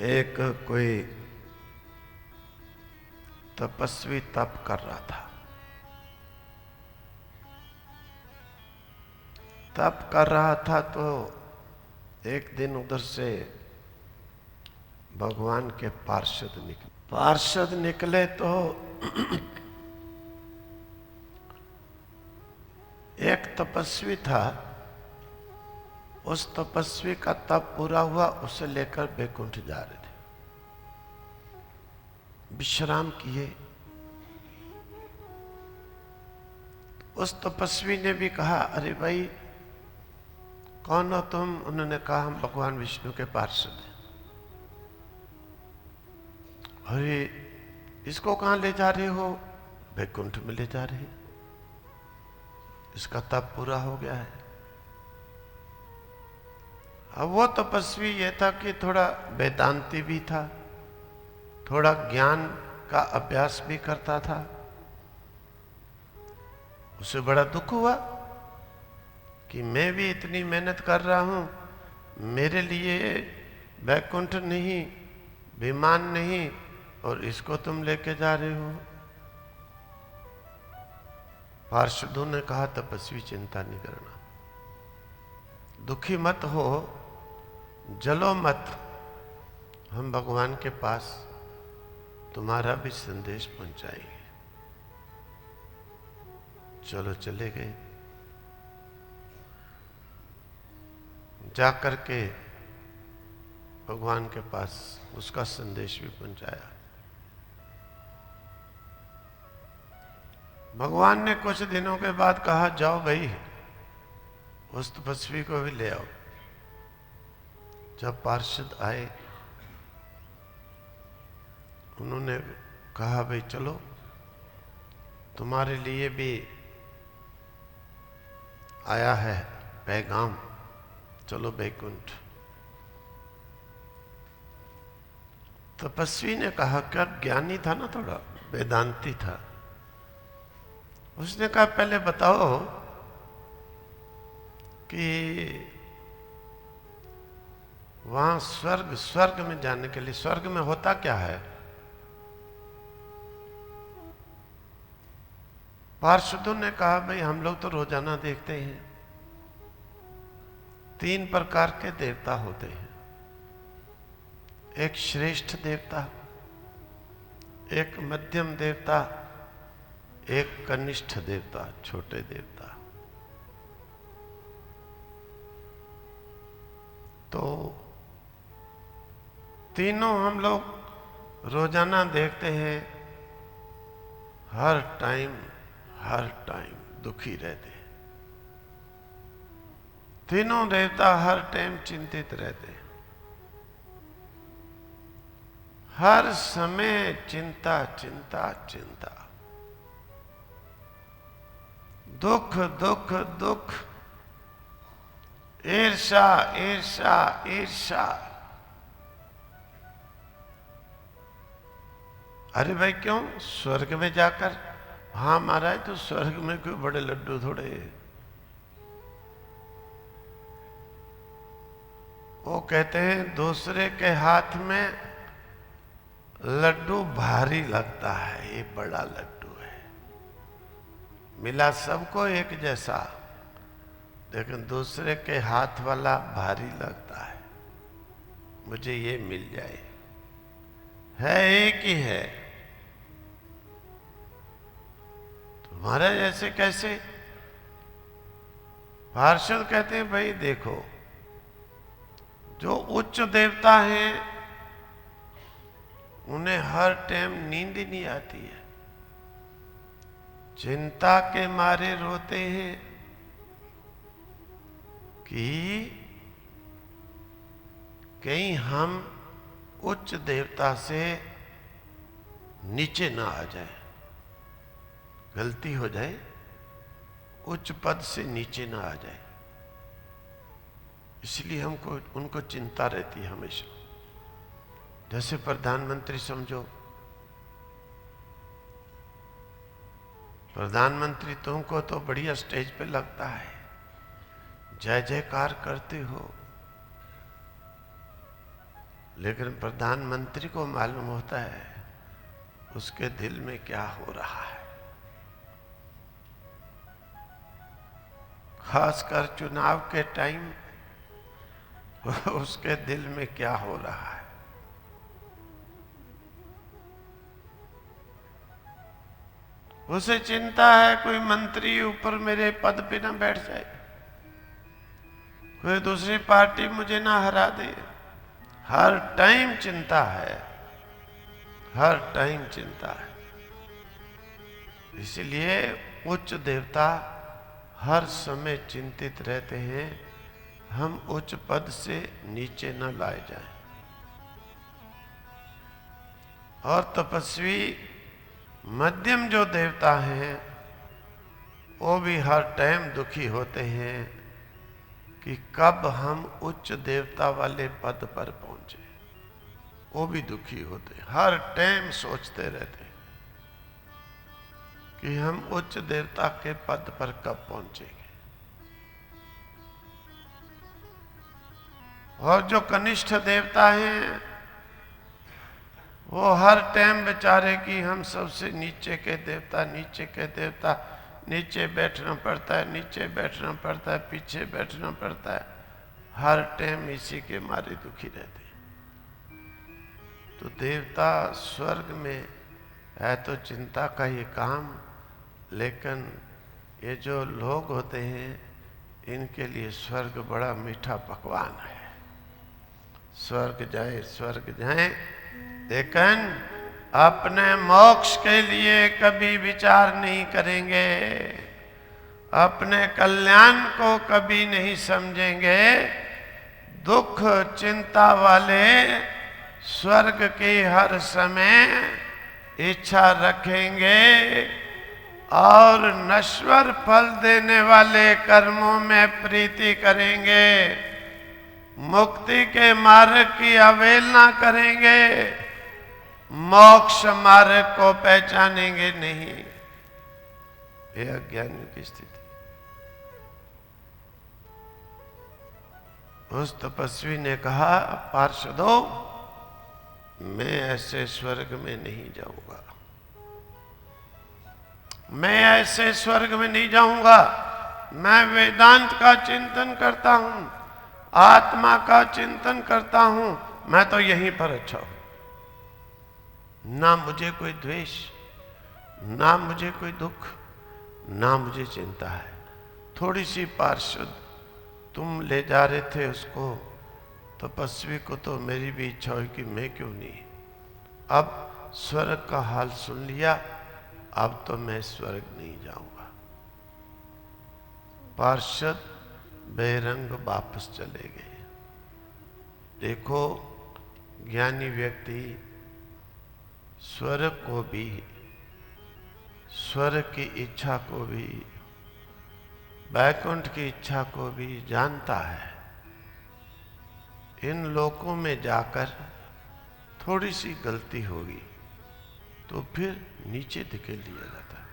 एक कोई तपस्वी तप कर रहा था। तप कर रहा था तो एक दिन उधर से भगवान के पार्षद निकले तो एक तपस्वी था। उस तपस्वी का तप पूरा हुआ, उसे लेकर बैकुंठ जा रहे थे। विश्राम किए। उस तपस्वी ने भी कहा, अरे भाई कौन हो तुम? उन्होंने कहा, हम भगवान विष्णु के पार्षद हैं। अरे इसको कहां ले जा रहे हो? बैकुंठ में ले जा रहे हैं, इसका तप पूरा हो गया है। अब वो तपस्वी ये था कि थोड़ा वेदांती भी था, थोड़ा ज्ञान का अभ्यास भी करता था। उसे बड़ा दुख हुआ कि मैं भी इतनी मेहनत कर रहा हूं, मेरे लिए वैकुंठ नहीं, विमान नहीं, और इसको तुम लेके जा रहे हो। पार्षदों ने कहा, तपस्वी चिंता नहीं करना, दुखी मत हो, जलो मत, हम भगवान के पास तुम्हारा भी संदेश पहुंचाएंगे। चलो चले गए। जाकर के भगवान के पास उसका संदेश भी पहुंचाया। भगवान ने कुछ दिनों के बाद कहा, जाओ भाई उस तपस्वी को भी ले आओ। जब पार्षद आए, उन्होंने कहा, भाई चलो तुम्हारे लिए भी आया है पैगाम, चलो बैकुंठ। तपस्वी ने कहा, क्या ज्ञानी था ना, थोड़ा वेदांती था। उसने कहा, पहले बताओ कि वहां स्वर्ग में जाने के लिए स्वर्ग में होता क्या है? पार्षदों ने कहा, भाई हम लोग तो रोजाना देखते हैं 3 प्रकार के देवता होते हैं। एक श्रेष्ठ देवता, एक मध्यम देवता, एक कनिष्ठ देवता, छोटे देवता। तो तीनों हम लोग रोजाना देखते हैं, हर टाइम दुखी रहते हैं। तीनों देवता हर टाइम चिंतित रहते हैं, हर समय चिंता चिंता चिंता, दुख दुख दुख, ईर्षा ईर्षा ईर्षा। अरे भाई क्यों? स्वर्ग में जाकर? हाँ महाराज, तो स्वर्ग में कोई बड़े लड्डू थोड़े। वो कहते हैं दूसरे के हाथ में लड्डू भारी लगता है, ये बड़ा लड्डू है। मिला सबको एक जैसा, लेकिन दूसरे के हाथ वाला भारी लगता है। मुझे ये मिल जाए, है एक ही है। महाराज ऐसे कैसे? पार्षद कहते हैं, भाई देखो, जो उच्च देवता हैं उन्हें हर टाइम नींद ही नहीं आती है, चिंता के मारे रोते हैं कि कहीं हम उच्च देवता से नीचे ना आ जाए, गलती हो जाए, उच्च पद से नीचे ना आ जाए। इसलिए हमको उनको चिंता रहती है हमेशा। जैसे प्रधानमंत्री समझो, प्रधानमंत्री तुमको तो बढ़िया स्टेज पे लगता है, जय जयकार करते हो, लेकिन प्रधानमंत्री को मालूम होता है उसके दिल में क्या हो रहा है, खासकर चुनाव के टाइम उसके दिल में क्या हो रहा है। उसे चिंता है कोई मंत्री ऊपर मेरे पद पे ना बैठ जाए, कोई दूसरी पार्टी मुझे ना हरा दे। हर टाइम चिंता है, हर टाइम चिंता है। इसलिए उच्च देवता हर समय चिंतित रहते हैं हम उच्च पद से नीचे न लाए जाएं। और तपस्वी मध्यम जो देवता हैं वो भी हर टाइम दुखी होते हैं कि कब हम उच्च देवता वाले पद पर पहुंचे। वो भी दुखी होते, हर टाइम सोचते रहते कि हम उच्च देवता के पद पर कब पहुंचेंगे। और जो कनिष्ठ देवता हैं वो हर टाइम बेचारे कि हम सबसे नीचे के देवता, नीचे के देवता, नीचे बैठना पड़ता है, नीचे बैठना पड़ता है, पीछे बैठना पड़ता है, हर टाइम इसी के मारे दुखी रहते हैं। तो देवता स्वर्ग में है तो चिंता का ये काम, लेकिन ये जो लोग होते हैं इनके लिए स्वर्ग बड़ा मीठा पकवान है। स्वर्ग जाए, स्वर्ग जाए, लेकिन अपने मोक्ष के लिए कभी विचार नहीं करेंगे, अपने कल्याण को कभी नहीं समझेंगे। दुख चिंता वाले स्वर्ग की हर समय इच्छा रखेंगे और नश्वर फल देने वाले कर्मों में प्रीति करेंगे, मुक्ति के मार्ग की अवहेलना करेंगे, मोक्ष मार्ग को पहचानेंगे नहीं। ये अज्ञानियों की स्थिति। उस तपस्वी ने कहा, पार्षदों, मैं ऐसे स्वर्ग में नहीं जाऊंगा, मैं ऐसे स्वर्ग में नहीं जाऊंगा। मैं वेदांत का चिंतन करता हूं, आत्मा का चिंतन करता हूं, मैं तो यहीं पर अच्छा हूं। ना मुझे कोई द्वेष, ना मुझे कोई दुख, ना मुझे चिंता है। थोड़ी सी पार्षद तुम ले जा रहे थे उसको, तपस्वी को, तो मेरी भी इच्छा हुई कि मैं क्यों नहीं। अब स्वर्ग का हाल सुन लिया, अब तो मैं स्वर्ग नहीं जाऊंगा। पार्षद बेरंग वापस चले गए। देखो, ज्ञानी व्यक्ति स्वर्ग को भी, स्वर्ग की इच्छा को भी, वैकुंठ की इच्छा को भी जानता है। इन लोकों में जाकर थोड़ी सी गलती होगी तो फिर नीचे धकेल दिया जाता है।